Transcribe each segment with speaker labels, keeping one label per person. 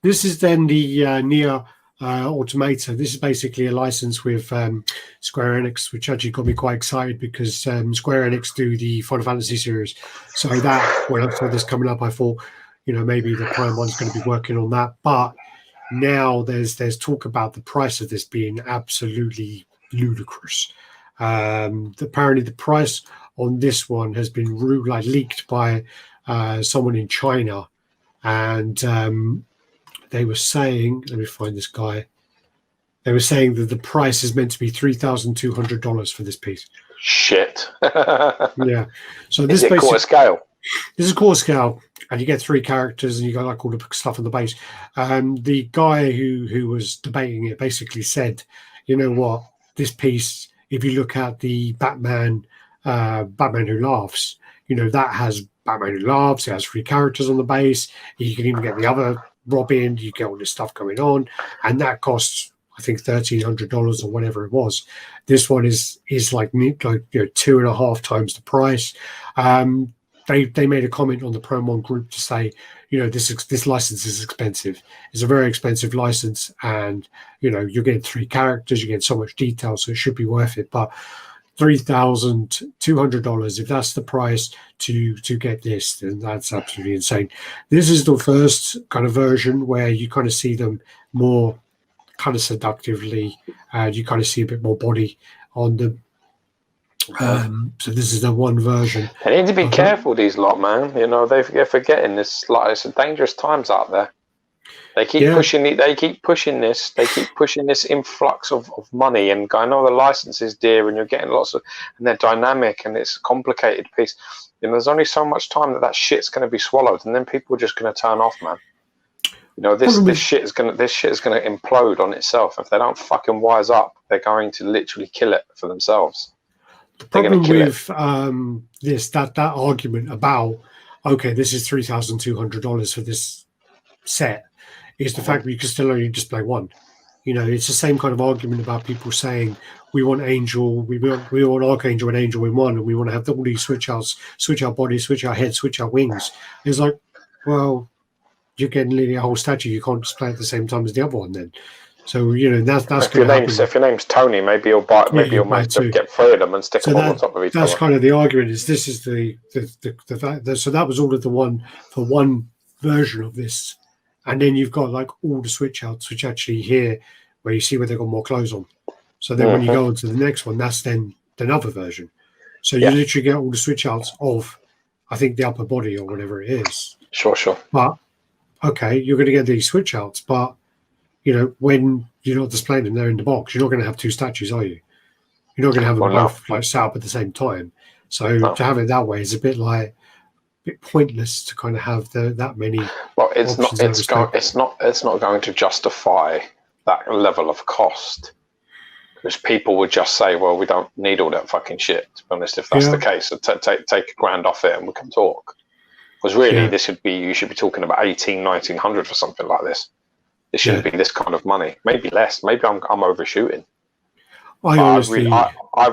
Speaker 1: This is then the Nier Automata. This is basically a license with Square Enix, which actually got me quite excited because Square Enix do the Final Fantasy series. So that when I saw this coming up, I thought, maybe the Prime one's going to be working on that. But now there's talk about the price of this being absolutely ludicrous. Apparently, the price on this one has been leaked by someone in China, and they were saying, let me find this guy. They were saying that the price is meant to be $3,200 for this piece.
Speaker 2: Shit.
Speaker 1: Yeah. So this
Speaker 2: is it quarter scale?
Speaker 1: This is quarter scale, and you get 3 characters, and you got like all the stuff on the base. The guy who was debating it basically said, you know what, this piece, if you look at the Batman Who Laughs, that has Batman Who Laughs. It has 3 characters on the base. You can even get the other Robin. You get all this stuff going on, and that costs, I think, $1,300 or whatever it was. This one is like 2.5 times the price. They made a comment on the Prime1 group to say, this license is expensive. It's a very expensive license, and you're getting 3 characters. You're getting so much detail, so it should be worth it. But $3,200, if that's the price to get this, then that's absolutely insane. This is the first kind of version where you kind of see them more kind of seductively, and you kind of see a bit more body on them. So this is the one version.
Speaker 2: They need to be careful, these lot, man. They're forgetting this. Like, it's dangerous times out there. They keep pushing it. They keep pushing this. They keep pushing this influx of money, and I know the license is dear, and you're getting lots of, and they're dynamic, and it's a complicated piece. There's only so much time that shit's going to be swallowed, and then people are just going to turn off, man. This shit is going to implode on itself. If they don't fucking wise up, they're going to literally kill it for themselves.
Speaker 1: The problem with that argument about, okay, this is $3,200 for this set, is the fact that you can still only display one. It's the same kind of argument about people saying we want Angel, we want Archangel and Angel in one, and we want to have all these switch out bodies, switch out heads, switch out wings. It's like, well, you're getting nearly a whole statue. You can't display at the same time as the other one then. So that's
Speaker 2: if your name's Tony, maybe you'll manage to get 3 of them and stick them on top of each other.
Speaker 1: That's kind of the argument. This is the fact that, so that was all of the one for one version of this, and then you've got like all the switch outs, which actually here where you see where they've got more clothes on. So then when you go on to the next one, that's then another version. So you literally get all the switch outs of, I think, the upper body or whatever it is.
Speaker 2: Sure.
Speaker 1: But okay, you're going to get these switch outs, but when you're not displaying them, they're in the box. You're not going to have 2 statues, are you? You're not going to have them both like set up at the same time. So to have it that way is a bit pointless to kind of have that many.
Speaker 2: Well, it's not going to justify that level of cost, because people would just say, well, we don't need all that fucking shit. To be honest, if that's the case, so take $1,000 off it and we can talk. Because really, you should be talking about 1,900 for something like this. It shouldn't be this kind of money. Maybe less. Maybe I'm overshooting. I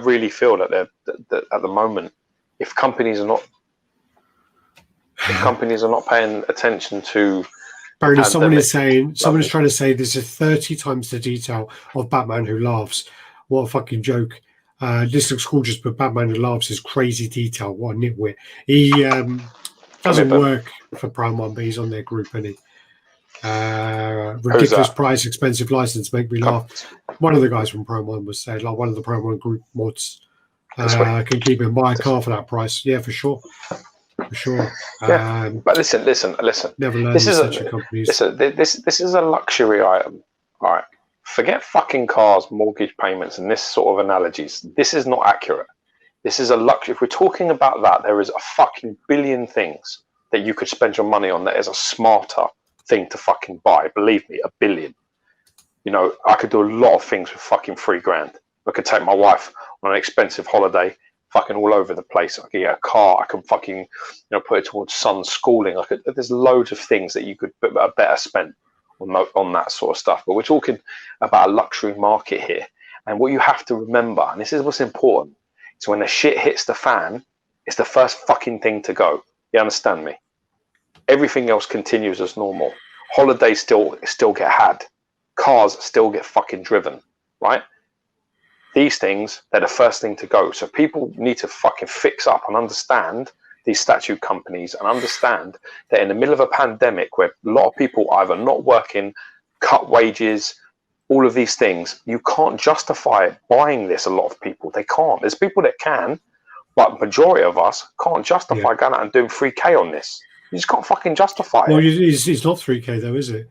Speaker 2: really feel that that at the moment, if companies are not paying attention to.
Speaker 1: Apparently, someone is trying to say this is 30 times the detail of Batman Who Laughs. What a fucking joke! This looks gorgeous, but Batman Who Laughs is crazy detail. What a nitwit! He doesn't work for Prime1, but he's on their group, isn't he? Ridiculous price, expensive license, make me laugh. One of the guys from Prime1 was saying, like, one of the Prime1 group mods can keep and buy a car for that price. Yeah, for sure.
Speaker 2: But listen.
Speaker 1: Never learned
Speaker 2: this is
Speaker 1: companies.
Speaker 2: This is a luxury item. All right, forget fucking cars, mortgage payments, and this sort of analogies. This is not accurate. This is a luxury. If we're talking about that, there is a fucking billion things that you could spend your money on that is a smarter thing to fucking buy. Believe me, a billion. I could do a lot of things with fucking $3,000. I could take my wife on an expensive holiday, fucking all over the place. I could get a car. I could fucking, put it towards son's schooling. There's loads of things that you could better spend on that sort of stuff. But we're talking about a luxury market here. And what you have to remember, and this is what's important, is when the shit hits the fan, it's the first fucking thing to go. You understand me? Everything else continues as normal. Holidays still get had. Cars still get fucking driven, right? These things, they're the first thing to go. So people need to fucking fix up and understand these statue companies and understand that in the middle of a pandemic where a lot of people either not working, cut wages, all of these things, you can't justify buying this. A lot of people, they can't. There's people that can, but majority of us can't justify going out and doing 3K on this. You just can't fucking justify it.
Speaker 1: Well, it's not 3K though, is it?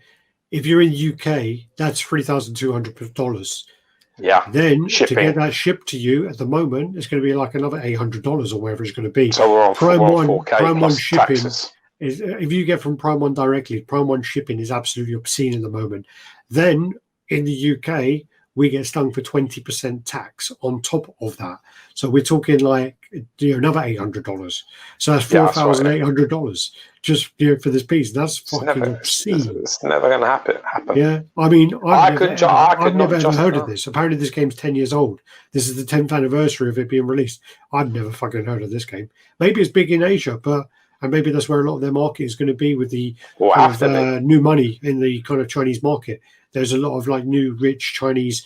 Speaker 1: If you're in UK, that's $3,200.
Speaker 2: Yeah.
Speaker 1: Then
Speaker 2: shipping.
Speaker 1: To get that shipped to you at the moment, it's going to be like another $800 or whatever it's going to be.
Speaker 2: So we're on
Speaker 1: Prime
Speaker 2: 4K
Speaker 1: Prime
Speaker 2: plus
Speaker 1: 1 shipping
Speaker 2: taxes.
Speaker 1: is, if you get from Prime 1 directly, Prime 1 shipping is absolutely obscene at the moment. Then in the UK, we get stung for 20% tax on top of that. So we're talking like another $800. So that's $4,800 just for this piece. That's fucking obscene.
Speaker 2: It's never going to happen.
Speaker 1: Yeah, I mean, I've never
Speaker 2: ever
Speaker 1: heard of this. Apparently, this game's 10 years old. This is the 10th anniversary of it being released. I've never fucking heard of this game. Maybe it's big in Asia, and maybe that's where a lot of their market is going to be with the new money in the kind of Chinese market. There's a lot of like new rich Chinese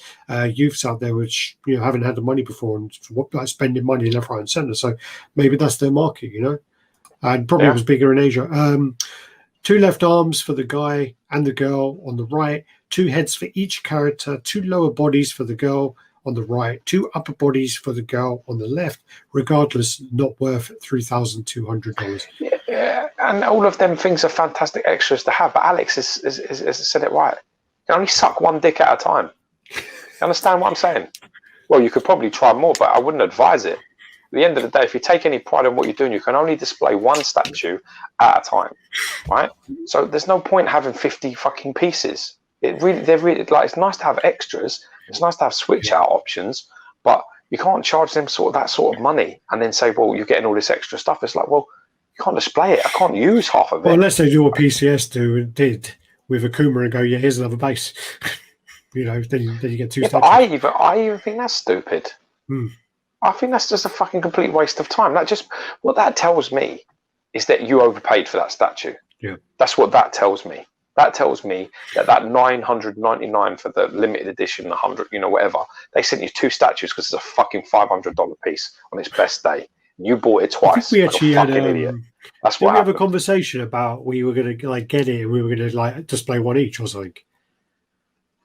Speaker 1: youths out there which haven't had the money before and like spending money left, right, and centre. So maybe that's their market, and probably it was bigger in Asia. 2 left arms for the guy and the girl on the right, 2 heads for each character, 2 lower bodies for the girl on the right, 2 upper bodies for the girl on the left. Regardless, not worth $3,200.
Speaker 2: Yeah, and all of them things are fantastic extras to have. But Alex has said it right. You can only suck one dick at a time. You understand what I'm saying? Well, you could probably try more, but I wouldn't advise it. At the end of the day, if you take any pride in what you're doing, you can only display one statue at a time, right? So there's no point having 50 fucking pieces. They're really like, it's nice to have extras. It's nice to have switch out options, but you can't charge them that sort of money and then say, well, you're getting all this extra stuff. It's like, well, you can't display it. I can't use half of it.
Speaker 1: Well, unless they do what PCS did with Akuma and go, yeah, here's another base. Then you get 2 statues.
Speaker 2: I even think that's stupid. I think that's just a fucking complete waste of time. What that tells me is that you overpaid for that statue.
Speaker 1: Yeah,
Speaker 2: that's what that tells me. That tells me that $999 for the limited edition, 100, whatever. They sent you 2 statues because it's a fucking $500 piece on its best day. You bought it twice.
Speaker 1: We actually had
Speaker 2: idiot. That's
Speaker 1: what
Speaker 2: we
Speaker 1: have a conversation about we were going to get it and we were going to display one each or something.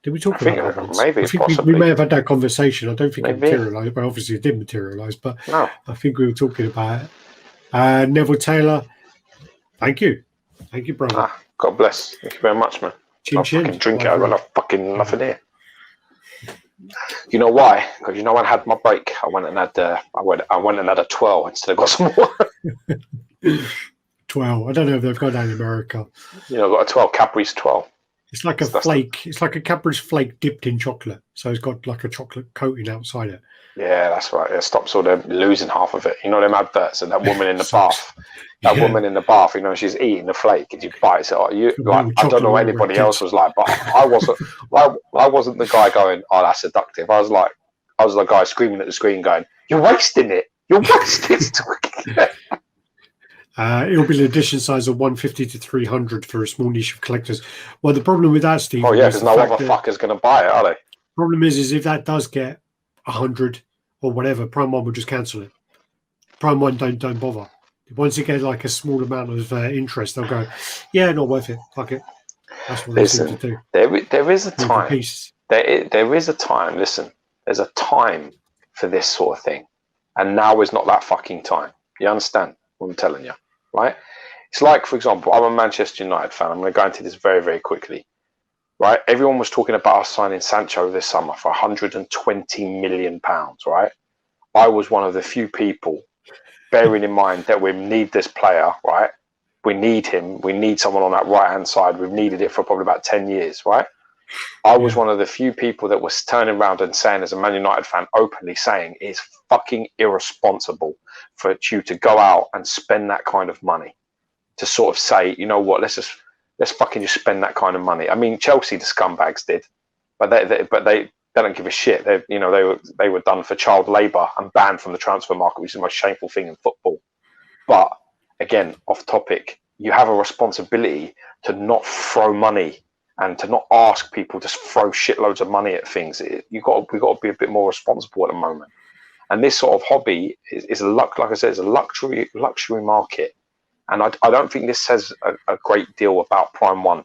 Speaker 1: Did we talk about that?
Speaker 2: Maybe
Speaker 1: I think we may have had that conversation. I don't think it materialised, but obviously it did materialise. But
Speaker 2: no.
Speaker 1: I think we were talking about it. Neville Taylor, thank you, brother.
Speaker 2: God bless. Thank you very much, man.
Speaker 1: Chin chin.
Speaker 2: Fucking drink it. I've got nothing here. You know why? Because when I had my break, I went and had a 12 instead of got some more.
Speaker 1: 12. I don't know if they've got that in America.
Speaker 2: I've got a 12 Cadbury's 12.
Speaker 1: It's like a flake. It's like a Cadbury's flake dipped in chocolate. So it's got like a chocolate coating outside it.
Speaker 2: Yeah, that's right. It stops all them losing half of it. Them adverts and that woman in the bath. Woman in the bath, she's eating the flake and you bite it. I don't know what anybody else was like, but I wasn't the guy going, oh, that's seductive. I was the guy screaming at the screen going, you're wasting it. You're wasting it.
Speaker 1: It'll be an edition size of 150 to 300 for a small niche of collectors. Well, the problem with that, Steve...
Speaker 2: Oh, yeah, because no other fucker's going to buy it, are they?
Speaker 1: Problem is if that does get 100 or whatever, Prime 1 will just cancel it. Prime 1 don't bother. Once it gets like a small amount of interest, they'll go, yeah, not worth it. Fuck it. That's what they seem to do.
Speaker 2: There is a time. There is a time. Listen, there's a time for this sort of thing. And now is not that fucking time. You understand what I'm telling you? Right? It's like, for example, I'm a Manchester United fan. I'm going to go into this very, very quickly. Right? Everyone was talking about us signing Sancho this summer for £120 million. Right? I was one of the few people, bearing in mind that we need this player, right? We need him. We need someone on that right-hand side. We've needed it for probably about 10 years, right? I was one of the few people that was turning around and saying, as a Man United fan, openly saying, it's fucking irresponsible for you to go out and spend that kind of money. To sort of say, you know what, let's fucking just spend that kind of money. I mean, Chelsea, the scumbags did, but they don't give a shit. They were done for child labour and banned from the transfer market, which is the most shameful thing in football. But again, off topic, you have a responsibility to not throw money and to not ask people to throw shitloads of money at things. We've got to be a bit more responsible at the moment. And this sort of hobby is like I said, it's a luxury market. And I don't think this says a great deal about Prime 1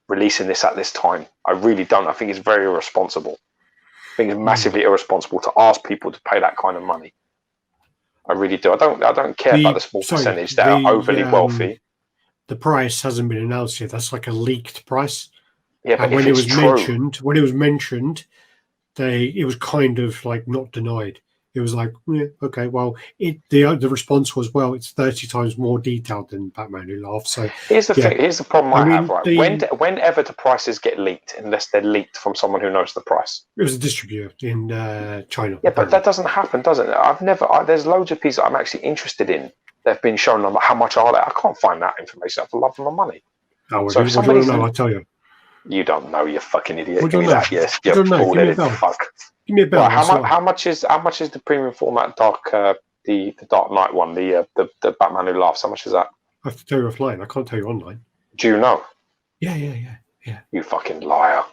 Speaker 2: releasing this at this time. I really don't. I think it's very irresponsible. I think it's massively irresponsible to ask people to pay that kind of money. I really do. I don't care about the small percentage that are overly wealthy.
Speaker 1: The price hasn't been announced yet. That's like a leaked price.
Speaker 2: Yeah, but
Speaker 1: and when it was mentioned, it was kind of like not denied. It was like, yeah, okay, well, the response was, well, it's 30 times more detailed than Batman Who Laughs. So
Speaker 2: here's the thing. Here's the problem I have. Right, whenever the prices get leaked, unless they're leaked from someone who knows the price,
Speaker 1: it was a distributor in China.
Speaker 2: Yeah, but that doesn't happen, does it? There's loads of pieces I'm actually interested in. They've been shown them. How much are they? I can't find that information for love of my money.
Speaker 1: Oh, so if somebody know, I'll tell you.
Speaker 2: You don't know, you fucking idiot.
Speaker 1: Give me that.
Speaker 2: Yes, you bull-headed fuck.
Speaker 1: Give me a bell.
Speaker 2: How much is the premium format the Dark Knight one, the Batman Who Laughs? How much is that?
Speaker 1: I have to tell you offline. I can't tell you online.
Speaker 2: Do you know?
Speaker 1: Yeah.
Speaker 2: You fucking liar.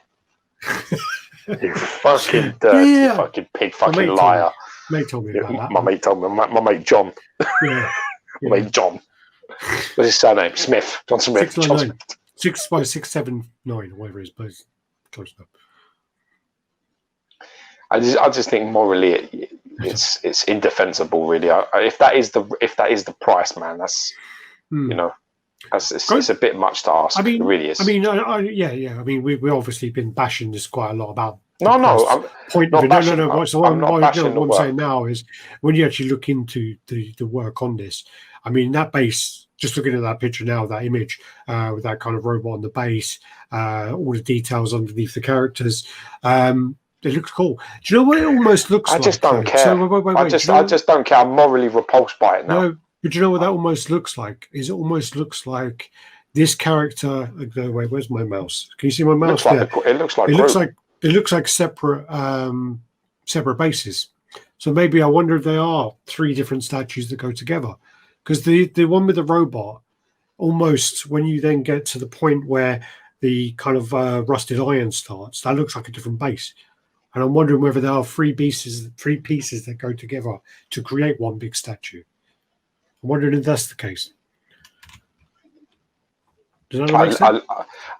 Speaker 2: You fucking dirty fucking pig fucking liar.
Speaker 1: Mate told me about that.
Speaker 2: My mate told me. My mate John.
Speaker 1: Yeah.
Speaker 2: My mate John. What's his surname? Smith. John Smith.
Speaker 1: 6/679 or whatever it is, but it's close enough. I
Speaker 2: just think morally it's indefensible, really. If that is the price, man, that's it's a bit much to ask.
Speaker 1: I mean,
Speaker 2: it really is.
Speaker 1: I mean, I mean, we've obviously been bashing this quite a lot about.
Speaker 2: No.
Speaker 1: I'm not what I'm saying now is when you actually look into the work on this. I mean, that base. Just looking at that picture now, that image with that kind of robot on the base, all the details underneath the characters. It looks cool. Do you know what it almost looks like?
Speaker 2: I just don't care. So, wait, I just don't care. I'm morally repulsed by it now.
Speaker 1: No, but do you know what that almost looks like? It almost looks like this character. Wait, where's my mouse? Can you see my mouse there?
Speaker 2: It
Speaker 1: looks like separate bases. So maybe I wonder if they are 3 different statues that go together. Because the one with the robot, almost when you then get to the point where the kind of rusted iron starts, that looks like a different base. And I'm wondering whether there are 3 pieces that go together to create one big statue. I'm wondering if that's the case. Does that make sense?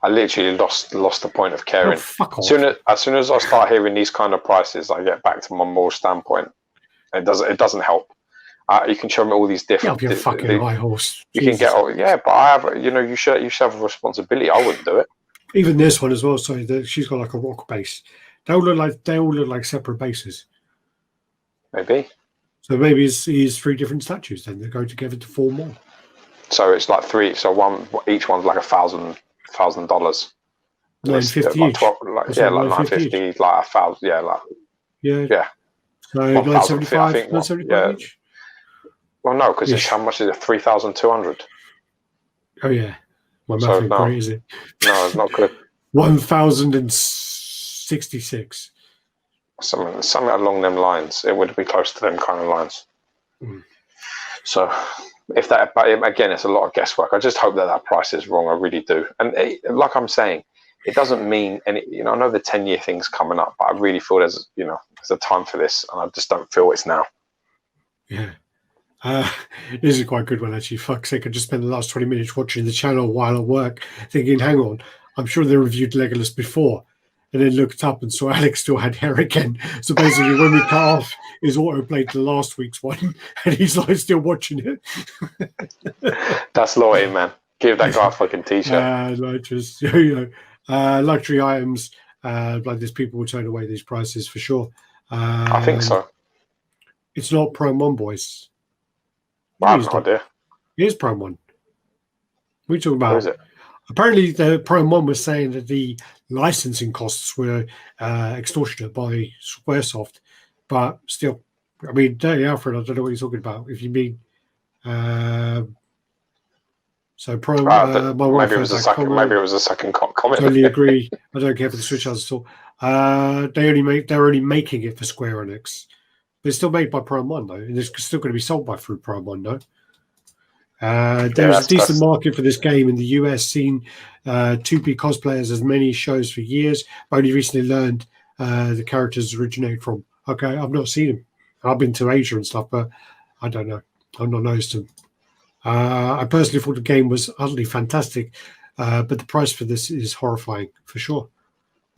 Speaker 2: I literally lost the point of caring.
Speaker 1: Oh, fuck off.
Speaker 2: As soon as I start hearing these kind of prices, I get back to my moral standpoint. It doesn't help. You can show me all these different.
Speaker 1: Yeah, fucking high horse.
Speaker 2: You can get, but I have. You should have a responsibility. I wouldn't do it.
Speaker 1: Even this one as well. So she's got like a rock base. They all look like separate bases.
Speaker 2: Maybe.
Speaker 1: So maybe it's 3 different statues then that go together to form one.
Speaker 2: So it's like 3. So each one's like $1,000. $950
Speaker 1: each.
Speaker 2: Like $950, like 1,000. Yeah, yeah.
Speaker 1: So 975, 975 each.
Speaker 2: Well, no, because how much is it? 3,200.
Speaker 1: Oh yeah, my math ain't great, is it?
Speaker 2: No, it's not good.
Speaker 1: 1,066.
Speaker 2: Something along them lines. It would be close to them kind of lines. So, if that, but again, it's a lot of guesswork. I just hope that price is wrong. I really do. And like I'm saying, it doesn't mean any. I know the 10-year thing's coming up, but I really feel there's a time for this, and I just don't feel it's now.
Speaker 1: Yeah. This is quite a good one, actually. Fuck's sake, I just spent the last 20 minutes watching the channel while at work, thinking, hang on, I'm sure they reviewed Legolas before. And then looked up and saw Alex still had hair again. So basically, when we cut off, his autoplayed to last week's one, and he's like still watching it.
Speaker 2: That's loyalty, man. Give that guy a fucking t-shirt.
Speaker 1: Luxury items, like this, people will turn away these prices for sure.
Speaker 2: I think so.
Speaker 1: It's not Prime 1, boys.
Speaker 2: I have no idea.
Speaker 1: It is Prime 1. What are you talking about?
Speaker 2: Where is it?
Speaker 1: Apparently, the Prime 1 was saying that the licensing costs were extortionate by Squaresoft, but still, I mean, Dirty Alfred, I don't know what he's talking about. If you mean, so Prime, my wife
Speaker 2: maybe it was a second. Maybe it was a second comment.
Speaker 1: Totally agree. I don't care for the Switch ads at all. They're only making it for Square Enix. But it's still made by Prime 1 though, and it's still going to be sold through Prime 1 though. There's a decent market for this game in the US, seen 2B cosplayers as many shows for years. I only recently learned the characters originate from. Okay, I've not seen them. I've been to Asia and stuff, but I don't know. I've not noticed them. I personally thought the game was utterly fantastic, but the price for this is horrifying, for sure.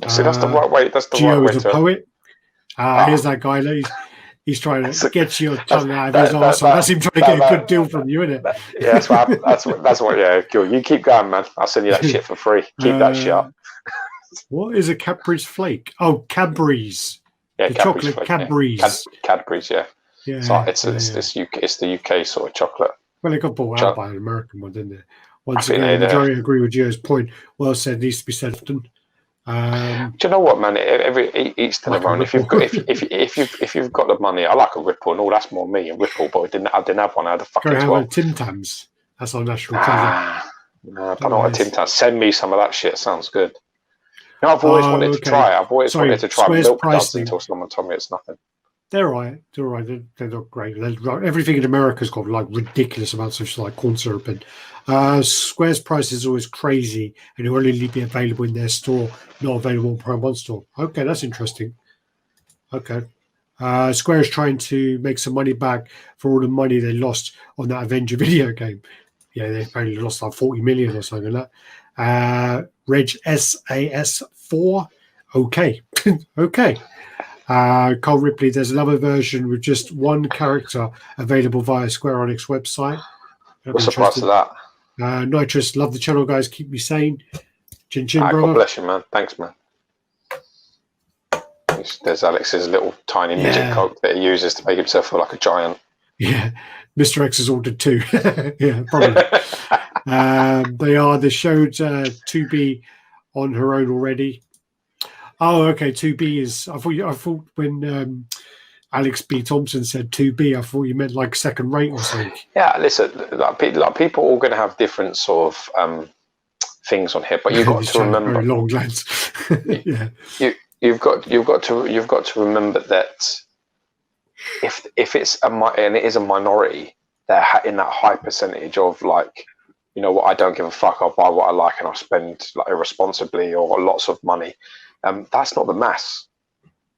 Speaker 2: See, that's the right way. That's the
Speaker 1: Gio
Speaker 2: right way
Speaker 1: is
Speaker 2: to...
Speaker 1: a poet. Here's that guy. He's trying to get your tongue out of his arsehole. That's him trying to get a good deal from you, isn't it?
Speaker 2: Yeah, that's what. Yeah, cool. You keep going, man. I'll send you that shit for free. Keep that shit up.
Speaker 1: What is a Cadbury's flake? Oh, Cadbury's.
Speaker 2: Yeah,
Speaker 1: the chocolate
Speaker 2: flake,
Speaker 1: Cadbury's.
Speaker 2: Yeah. Cadbury's, yeah.
Speaker 1: Yeah,
Speaker 2: so it's the UK sort of chocolate.
Speaker 1: Well, it got bought out by an American one, didn't it? Once again, the majority agree with Gio's point. Well said, needs to be said often.
Speaker 2: Do you know what, man? Each to their own. If you've got the money, I like a Ripple and all. That's more me, a Ripple. But I didn't have one. I had a fucking 12.
Speaker 1: Have a Tim Tams. That's our national treasure.
Speaker 2: No, I don't know what a Tim Tams. Send me some of that shit. Sounds good. You know, I've always wanted to try. I've always wanted to try milk duds until someone told me it's nothing.
Speaker 1: They're right. They're right. They're not great. Everything in America's got like ridiculous amounts of like corn syrup and Square's price is always crazy and it will only be available in their store, not available on Prime1 store. Okay, that's interesting. Okay. Square is trying to make some money back for all the money they lost on that Avenger video game. Yeah, they apparently lost like 40 million or something like that. Reg SAS4. Okay. Okay. Cole Ripley, there's another version with just one character available via Square Enix website.
Speaker 2: What's the price of that?
Speaker 1: Nitrous, love the channel, guys. Keep me sane. Chin chin, brother.
Speaker 2: God bless you, man. Thanks, man. There's Alex's little tiny music code that he uses to make himself feel like a giant.
Speaker 1: Yeah, Mr. X has ordered two. Yeah, probably. They showed 2B on her own already. Oh, okay. 2B is. I thought when Alex B. Thompson said 2B, I thought you meant like second rate or something.
Speaker 2: Yeah, listen. Like people are all going to have different sort of things on here, but you've got to remember.
Speaker 1: Very long lads. Yeah.
Speaker 2: You've got to remember that if it's and it is a minority, they're in that high percentage of like, you know what, I don't give a fuck. I'll buy what I like and I'll spend like irresponsibly or lots of money. That's not the mass.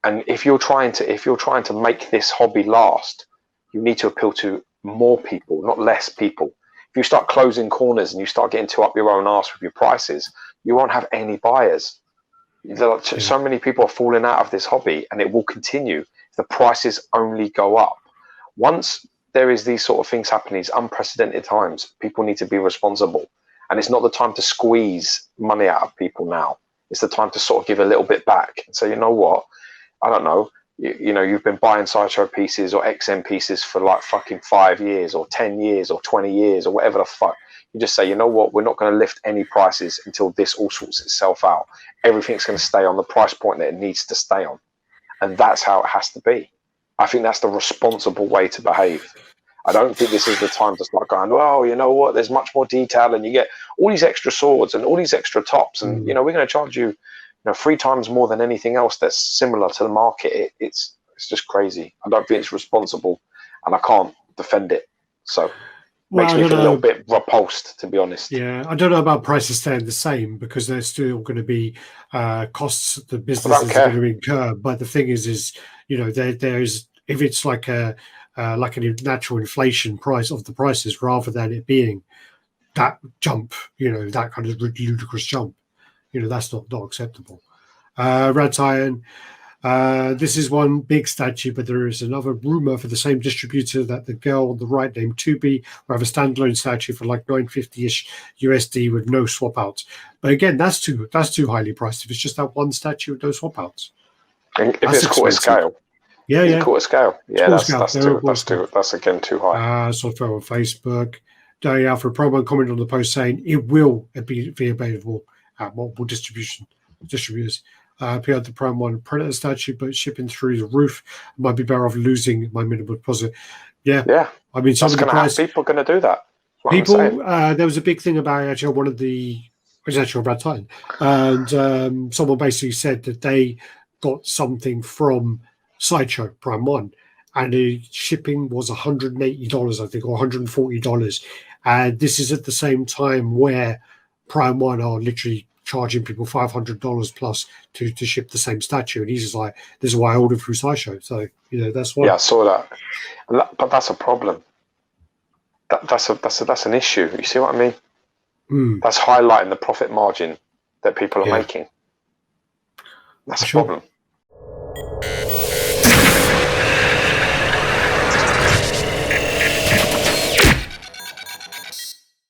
Speaker 2: And if you're trying to make this hobby last, you need to appeal to more people, not less people. If you start closing corners and you start getting too up your own arse with your prices, you won't have any buyers. So many people are falling out of this hobby, and it will continue if the prices only go up. Once there is these sort of things happening, these unprecedented times, people need to be responsible. And it's not the time to squeeze money out of people now. It's the time to sort of give a little bit back and say, you know what, I don't know, you know, you've been buying Sideshow pieces or XM pieces for like fucking 5 years or 10 years or 20 years or whatever the fuck. You just say, you know what, we're not going to lift any prices until this all sorts itself out. Everything's going to stay on the price point that it needs to stay on. And that's how it has to be. I think that's the responsible way to behave. I don't think this is the time to start going, well, you know what, there's much more detail and you get all these extra swords and all these extra tops and, you know, we're going to charge you, 3 times more than anything else that's similar to the market. It's just crazy. I don't think it's responsible and I can't defend it. So makes me feel a little bit repulsed, to be honest.
Speaker 1: Yeah, I don't know about prices staying the same because there's still going to be costs the businesses are going to incur. But the thing is you know, there's if it's like a natural inflation price of the prices rather than it being that jump, you know, that kind of ludicrous jump, you know, that's not acceptable. Radd Iron. This is one big statue, but there is another rumor for the same distributor that the girl on the right, named 2B, will have a standalone statue for like $950-ish USD with no swap outs. But again, that's too highly priced. If it's just that one statue with no swap outs,
Speaker 2: if it's quarter scale, quarter scale, that's again too high.
Speaker 1: Software on Facebook. Day Alpha Promo comment on the post saying it will be available at multiple distributors. PR the Prime1 Predator statue, but shipping through the roof, I might be better off losing my minimum deposit. Yeah. I mean, some of the price,
Speaker 2: people are going to do that.
Speaker 1: People, there was a big thing about actually one of the, it was actually Radd Time, and someone basically said that they got something from Sideshow Prime1, and the shipping was $180, I think, or $140, And this is at the same time where Prime One are literally charging people $500 plus to ship the same statue, and he's just like, "This is why I ordered through Sideshow." So that's why.
Speaker 2: Yeah, I saw that. But that's a problem. That's an issue. You see what I mean? That's highlighting the profit margin that people are making. That's a problem.